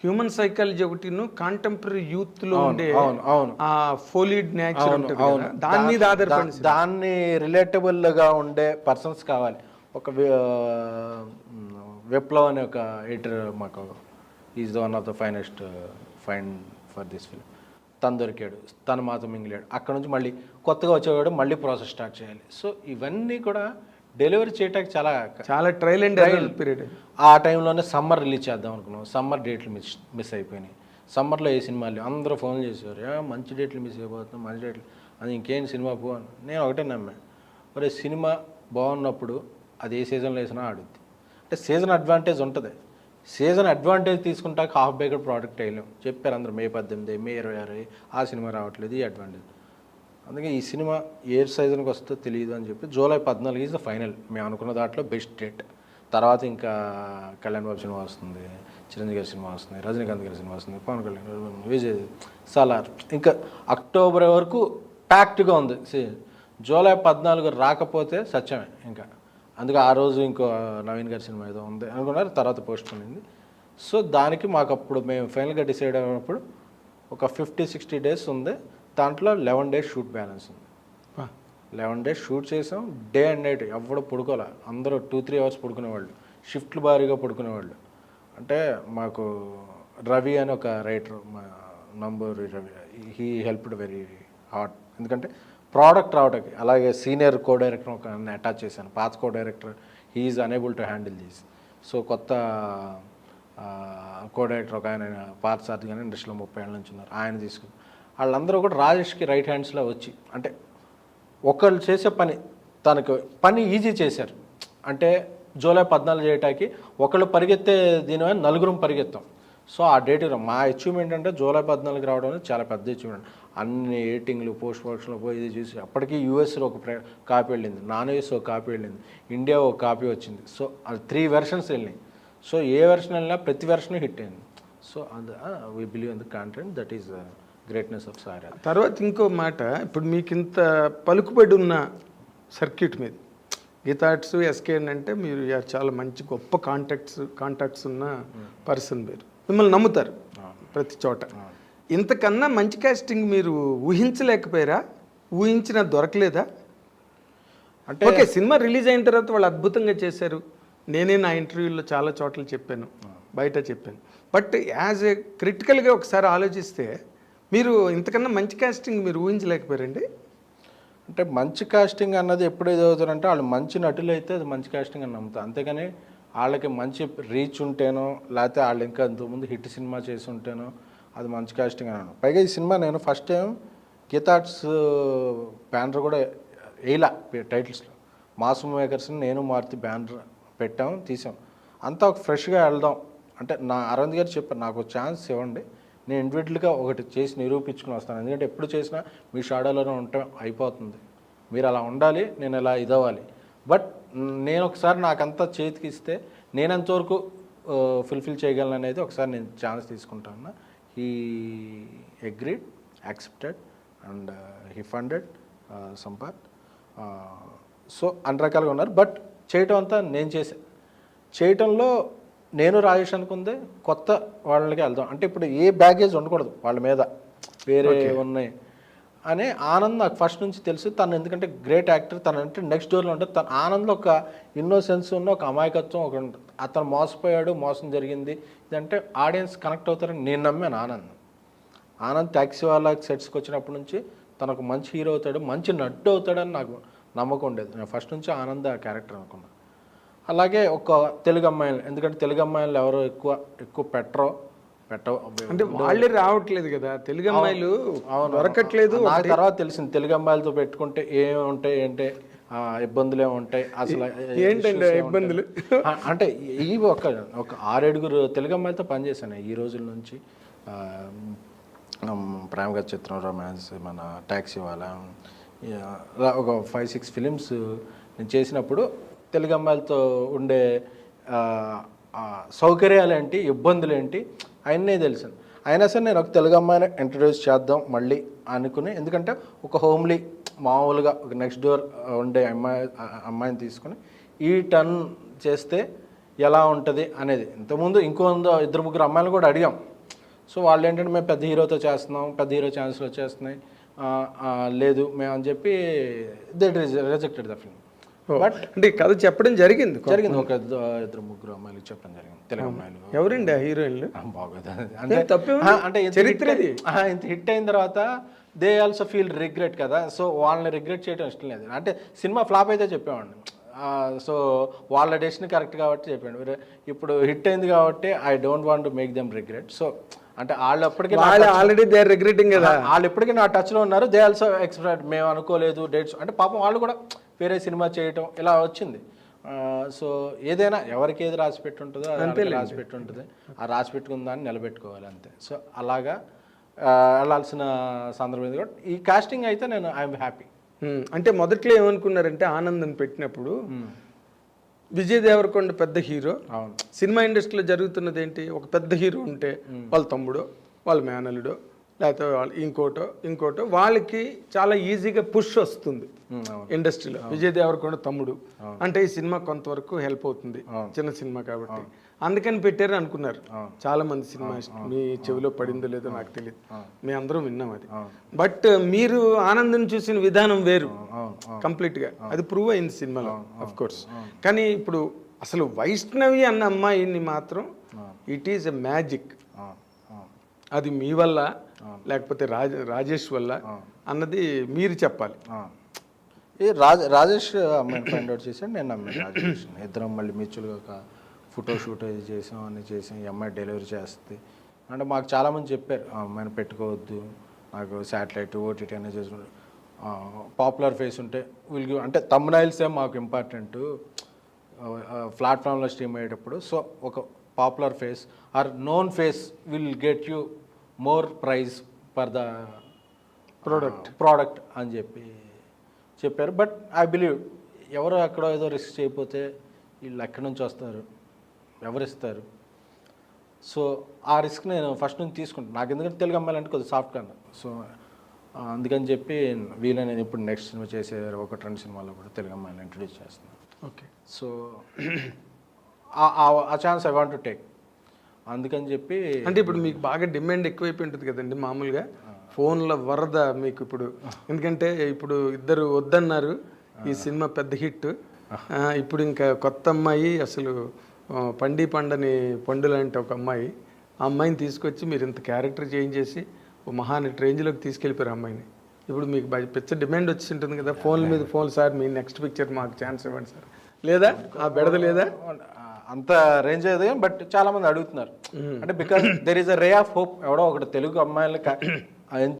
Human psychology ఒకటిను contemporary youth లో ఉండే అవును ఆ ఫోలిడ్ నేచర్ ఉంటుంది కదా, దాని మీద ఆధారపడి దాన్ని రిలేటబుల్గా ఉండే పర్సన్స్ కావాలి. ఒక విప్లవ్ అనే ఒక ఎడిటర్ మాకు is the one of the finest find for this film. తను దొరికాడు, తను మాతో మింగిలాడు. అక్కడ నుంచి మళ్ళీ కొత్తగా వచ్చేవాడు, మళ్ళీ ప్రాసెస్ స్టార్ట్ చేయాలి. సో ఇవన్నీ కూడా డెలివరీ చేయడానికి చాలా ట్రయల్ అండ్ ఎర్రర్ పీరియడ్. ఆ టైంలోనే సమ్మర్ రిలీజ్ చేద్దాం అనుకున్నాం. సమ్మర్ డేట్లు మిస్ అయిపోయినాయి. సమ్మర్లో ఏ సినిమాలు అందరూ ఫోన్ చేసేవారు, మంచి డేట్లు మిస్ అయిపోతున్నాం, మంచి డేట్లు అది ఇంకేం సినిమా పో అని. నేను ఒకటే నమ్మాను, మరి సినిమా బాగున్నప్పుడు అది ఏ సీజన్లో వేసినా ఆడుద్ది. అంటే సీజన్ అడ్వాంటేజ్ ఉంటుంది. సీజన్ అడ్వాంటేజ్ తీసుకుంటాక హాఫ్ బేక్డ్ ప్రోడక్ట్ వేయలేం. చెప్పారు అందరూ మే 18, మే 26 ఆ సినిమా రావట్లేదు, ఈ అడ్వాంటేజ్. అందుకే ఈ సినిమా ఏ సీజన్కి వస్తుందో తెలియదు అని చెప్పి జూలై 14 ఈజ్ ద ఫైనల్. మేము అనుకున్న దాంట్లో బెస్ట్ డేట్. తర్వాత ఇంకా కళ్యాణ్ బాబు సినిమా వస్తుంది, చిరంజీవి గారి సినిమా వస్తుంది, రజనీకాంత్ గారి సినిమా వస్తుంది, పవన్ కళ్యాణ్, విజయ్, సలార్, ఇంకా అక్టోబర్ వరకు ప్యాక్డ్గా ఉంది. జూలై 14 రాకపోతే సత్యమే ఇంకా. అందుకే ఆ రోజు ఇంకో నవీన్ గారి సినిమా ఏదో ఉంది అనుకున్నారు, తర్వాత పోస్ట్ పోయింది. సో దానికి మాకు అప్పుడు మేము ఫైనల్గా డిసైడ్ అయినప్పుడు ఒక 50-60 డేస్ ఉంది. దాంట్లో 11 డేస్ షూట్ బ్యాలెన్స్ ఉంది. 11 డేస్ షూట్ చేసాం. డే అండ్ నైట్ ఎవడో పడుకోలే, అందరూ 2-3 అవర్స్ పడుకునేవాళ్ళు, షిఫ్ట్లు భారీగా పడుకునేవాళ్ళు. అంటే మాకు రవి అని ఒక రైటర్, మా Namburi Ravi, he helped very hard. ఎందుకంటే ప్రోడక్ట్ రావడానికి. అలాగే సీనియర్ కో డైరెక్టర్ ఒక అటాచ్ చేశాను. పాత co director he is unable to handle these. So కొత్త కో డైరెక్టర్ ఒక ఆయన పాత సార్ కానీ ఇండస్ట్రీలో 30 ఏళ్ళ నుంచి ఉన్నారు, ఆయన తీసుకుని వాళ్ళందరూ కూడా రాజేష్కి రైట్ హ్యాండ్స్లో వచ్చి, అంటే ఒకళ్ళు చేసే తనకు పని ఈజీ చేశారు. అంటే జూలై 14 చేయటానికి ఒకళ్ళు పరిగెత్తే దీనివల్ల 4 పరిగెత్తాం. సో ఆ డేట్ మా అచీవ్మెంట్ అంటే జూలై 14 రావడం అనేది చాలా పెద్ద అచీవ్మెంట్. అన్ని ఎడిటింగ్లు, పోస్ట్ ప్రొడక్షన్లో పోయి ఇది చూసి అప్పటికి యూఎస్లో ఒక కాపీ వెళ్ళింది, నాన్ యూఎస్ ఒక కాపీ వెళ్ళింది, ఇండియా ఒక కాపీ వచ్చింది. సో అది 3 వెర్షన్స్ వెళ్ళినాయి. సో ఏ వెర్షన్ వెళ్ళినా ప్రతి వెర్షన్ హిట్ అయింది. సో అది we believe in the content, that is greatness of Sara. తర్వాత ఇంకో మాట, ఇప్పుడు మీకు ఇంత పలుకుబడి ఉన్న సర్క్యూట్ మీద గీతాట్స్ ఎస్కేఎన్ అంటే మీరు చాలా మంచి గొప్ప కాంటాక్ట్స్ ఉన్న పర్సన్, మీరు మిమ్మల్ని నమ్ముతారు ప్రతి చోట. ఇంతకన్నా మంచి కాస్టింగ్ మీరు ఊహించలేకపోయారా? ఊహించినా దొరకలేదా? అంటే ఓకే, సినిమా రిలీజ్ అయిన తర్వాత వాళ్ళు అద్భుతంగా చేశారు. నేనే నా ఇంటర్వ్యూలో చాలా చోట్ల చెప్పాను, బయట చెప్పాను. బట్ యాజ్ ఏ క్రిటికల్గా ఒకసారి ఆలోచిస్తే మీరు ఇంతకన్నా మంచి కాస్టింగ్ మీరు ఊహించలేకపోయారండి? అంటే మంచి కాస్టింగ్ అన్నది ఎప్పుడు ఏదవుతారంటే వాళ్ళు మంచి నటులు అయితే అది మంచి కాస్టింగ్ అని నమ్ముతారు. అంతేగాని వాళ్ళకి మంచి రీచ్ ఉంటేనో, లేకపోతే వాళ్ళు ఇంకా ఇంతకుముందు హిట్ సినిమా చేసి ఉంటేనో అది మంచి కాస్టింగ్ అన్నాను. పైగా ఈ సినిమా నేను ఫస్ట్ టైం గీతాట్స్ బ్యానర్ కూడా వేయలా టైటిల్స్లో. మాస్ మేకర్స్ని నేను మారుతి బ్యానర్ పెట్టాం, తీసాం. అంతా ఒక ఫ్రెష్గా వెళ్దాం అంటే నా అరవింద్ గారు చెప్పారు, నాకు ఛాన్స్ ఇవ్వండి, నేను ఇండివిజువల్గా ఒకటి చేసి నిరూపించుకుని వస్తాను. ఎందుకంటే ఎప్పుడు చేసినా మీ షాడోలోనే ఉంటే అయిపోతుంది, మీరు అలా ఉండాలి, నేను ఇలా ఇదవ్వాలి. బట్ నేను ఒకసారి నాకంతా చేతికి ఇస్తే నేను ఎంతవరకు ఫుల్ఫిల్ చేయగలను అనేది ఒకసారి నేను ఛాన్స్ తీసుకుంటాను. He agreed, accepted and he funded Sampath. So అన్ని రకాలుగా ఉన్నారు. బట్ చేయటం అంతా నేను చేయటంలో నేను రాజేష్ అనుకుందే కొత్త వాళ్ళకి వెళ్దాం. అంటే ఇప్పుడు ఏ బ్యాగేజ్ ఉండకూడదు వాళ్ళ మీద, వేరే ఉన్నాయి అనే ఆనంద్ నాకు ఫస్ట్ నుంచి తెలుసు. తను ఎందుకంటే గ్రేట్ యాక్టర్, తను అంటే నెక్స్ట్ డోర్లో ఉంటుంది. తన ఆనంద్లో ఒక ఇన్నోసెన్స్ ఉన్న ఒక అమాయకత్వం ఒక ఉంటుంది. అతను మోసపోయాడు, మోసం జరిగింది ఇదంటే ఆడియన్స్ కనెక్ట్ అవుతారని నేను నమ్మాను. ఆనంద్ ట్యాక్సీ వాళ్ళ సెట్స్కి వచ్చినప్పటి నుంచి తనకు మంచి హీరో అవుతాడు, మంచి నటు అవుతాడని నాకు నమ్మకం ఉండేది. నేను ఫస్ట్ నుంచి ఆనంద్ ఆ క్యారెక్టర్ అనుకున్నాను. అలాగే ఒక తెలుగు అమ్మాయిలు, ఎందుకంటే తెలుగు అమ్మాయిలు ఎవరు ఎక్కువ పెట్టవు అంటే వాళ్ళే రావట్లేదు కదా తెలుగు అమ్మాయిలు, దొరకట్లేదు. నాకు తర్వాత తెలిసింది తెలుగు అమ్మాయిలతో పెట్టుకుంటే ఏముంటాయి ఏంటే ఇబ్బందులు ఏముంటాయి, అసలు ఏంటంటే ఇబ్బందులు అంటే ఈ ఒక 6-7 తెలుగు అమ్మాయిలతో పనిచేశాను ఈ రోజుల నుంచి. ప్రేమగా చిత్రం, రొమాన్స్, మన ట్యాక్సీ వాళ్ళ, ఒక 5-6 ఫిలిమ్స్ నేను చేసినప్పుడు తెలుగు అమ్మాయిలతో ఉండే సౌకర్యాలు ఏంటి, ఇబ్బందులు ఏంటి అవన్నీ తెలుసు. అయినా సరే నేను ఒక తెలుగు అమ్మాయిని ఇంట్రడ్యూస్ చేద్దాం మళ్ళీ అనుకుని, ఎందుకంటే ఒక హోమ్లీ మామూలుగా ఒక నెక్స్ట్ డోర్ ఉండే అమ్మాయిని తీసుకుని ఈ టర్న్ చేస్తే ఎలా ఉంటుంది అనేది. ఇంతకుముందు ఇద్దరు ముగ్గురు అమ్మాయిలు కూడా అడిగాం. సో వాళ్ళు ఏంటంటే మేము పెద్ద హీరోతో చేస్తున్నాం, పెద్ద హీరో ఛాన్స్లు వచ్చేస్తున్నాయి, లేదు మేము అని చెప్పి they rejected the film. But అంటే ఈ కథ చెప్పడం జరిగింది ఒక ఇద్దరు ముగ్గురు అమ్మాయిలు చెప్పడం జరిగింది, తెలుగు అమ్మాయిలు. ఎవరండి ఆ హీరోయిన్లు? బాగోదు అంటే ఇంత హిట్ అయిన తర్వాత దే ఆల్సో ఫీల్ రిగ్రెట్ కదా. సో వాళ్ళని రిగ్రెట్ చేయడం ఇష్టం లేదు. అంటే సినిమా ఫ్లాప్ అయితే చెప్పేవాడిని. సో వాళ్ళ డెసిషన్ కరెక్ట్ కాబట్టి చెప్పాడు. ఇప్పుడు హిట్ అయింది కాబట్టి I don't want to make them regret. So అంటే వాళ్ళు అప్పటికి ఆల్రెడీ దే ఆర్ రిగ్రెటింగ్ కదా, వాళ్ళు ఇప్పటికీ నా టచ్లో ఉన్నారు. దే ఆల్సో ఎక్స్పెక్ట్ మేము అనుకోలేదు డేట్స్ అంటే పాపం వాళ్ళు కూడా వేరే సినిమా చేయటం ఇలా వచ్చింది. సో ఏదైనా ఎవరికి ఏది రాసి పెట్టి ఉంటుందో అది రాసి పెట్టి ఉంటుంది. ఆ రాసి పెట్టుకున్న దాన్ని నిలబెట్టుకోవాలి అంతే. సో అలాగా వెళ్ళాల్సిన సందర్భం ఇది. ఈ కాస్టింగ్ అయితే నేను ఐఎమ్ హ్యాపీ. అంటే మొదట్లో ఏమనుకున్నారంటే ఆనందం పెట్టినప్పుడు విజయ్ దేవరకొండ పెద్ద హీరో, సినిమా ఇండస్ట్రీలో జరుగుతున్నది ఏంటి, ఒక పెద్ద హీరో ఉంటే వాళ్ళ తమ్ముడో వాళ్ళ మేనల్లుడో లేకపోతే వాళ్ళు ఇంకోటో వాళ్ళకి చాలా ఈజీగా పుష్ వస్తుంది ఇండస్ట్రీలో. విజయ్ దేవరకొండ తమ్ముడు అంటే ఈ సినిమా కొంతవరకు హెల్ప్ అవుతుంది, చిన్న సినిమా కాబట్టి అందుకని పెట్టారు అనుకున్నారు చాలా మంది. సినిమా మీ చెవిలో పడిందో లేదో నాకు తెలియదు, మీ అందరం విన్నాం అది. బట్ మీరు ఆనందం చూసిన విధానం వేరు కంప్లీట్గా, అది ప్రూవ్ అయింది సినిమాలో అఫ్ కోర్స్. కానీ ఇప్పుడు అసలు వైష్ణవి అన్న అమ్మాయిని మాత్రం ఇట్ ఈస్ ఎ మ్యాజిక్. అది మీ వల్ల లేకపోతే రాజేష్ వల్ల అన్నది మీరు చెప్పాలి. ఈ రాజేష్ అమ్మాయిని ఫైండ్ అవుట్ చేశాను, నేను అమ్మాయి రాజేష్ ఇద్దరం మళ్ళీ మ్యూచువల్గా ఒక ఫోటో షూట్ అది చేసాం, అన్నీ చేసాం. ఈ అమ్మాయి డెలివరీ చేస్తుంది అంటే మాకు చాలామంది చెప్పారు ఆ అమ్మాయిని పెట్టుకోవద్దు, నాకు శాటిలైట్ ఓటీటీ అనేది చేసుకుంటారు, పాపులర్ ఫేస్ ఉంటే విల్ గివ్ అంటే థంబ్నైల్సే మాకు ఇంపార్టెంట్ ప్లాట్ఫామ్లో స్ట్రీమ్ అయ్యేటప్పుడు. సో ఒక popular face or known face will get you more price for the product అని చెప్పారు. బట్ ఐ బిలీవ్ ఎవరో ఎక్కడో ఏదో రిస్క్ చేయకపోతే వీళ్ళు ఎక్కడి నుంచి వస్తారు, ఎవరిస్తారు. సో ఆ రిస్క్ నేను ఫస్ట్ నుంచి తీసుకుంటాను. నాకు ఎందుకంటే తెలుగు అమ్మాయిలంటే కొద్దిగా సాఫ్ట్ కన్నా. సో అందుకని చెప్పి వీళ్ళని నేను ఇప్పుడు నెక్స్ట్ సినిమా చేసే ఒక 2 సినిమాల్లో కూడా తెలుగు అమ్మాయిని ఇంట్రడ్యూస్ చేస్తున్నాను. ఓకే. సో ఆ chance I want to take. అందుకని చెప్పి అంటే ఇప్పుడు మీకు బాగా డిమాండ్ ఎక్కువైపోయి ఉంటుంది కదండి మామూలుగా ఫోన్ల వరద మీకు ఇప్పుడు. ఎందుకంటే ఇప్పుడు ఇద్దరు వద్దన్నారు, ఈ సినిమా పెద్ద హిట్. ఇప్పుడు ఇంకా కొత్త అమ్మాయి అసలు పండని పండు లాంటి ఒక అమ్మాయి, ఆ అమ్మాయిని తీసుకొచ్చి మీరు ఇంత క్యారెక్టర్ చేంజ్ చేసి ఓ మహానటి రేంజ్లోకి తీసుకెళ్ళిపోయారు అమ్మాయిని. ఇప్పుడు మీకు పెద్ద డిమాండ్ వచ్చి ఉంటుంది కదా ఫోన్ల మీద ఫోన్, సార్ మీ నెక్స్ట్ పిక్చర్ మాకు ఛాన్స్ ఇవ్వండి సార్, లేదా ఆ బెడద లేదా? అంత రేంజ్ అయ్యేది. బట్ చాలా మంది అడుగుతున్నారు అంటే because there is a ray of hope. ఎవడో ఒకటి తెలుగు అమ్మాయిలకి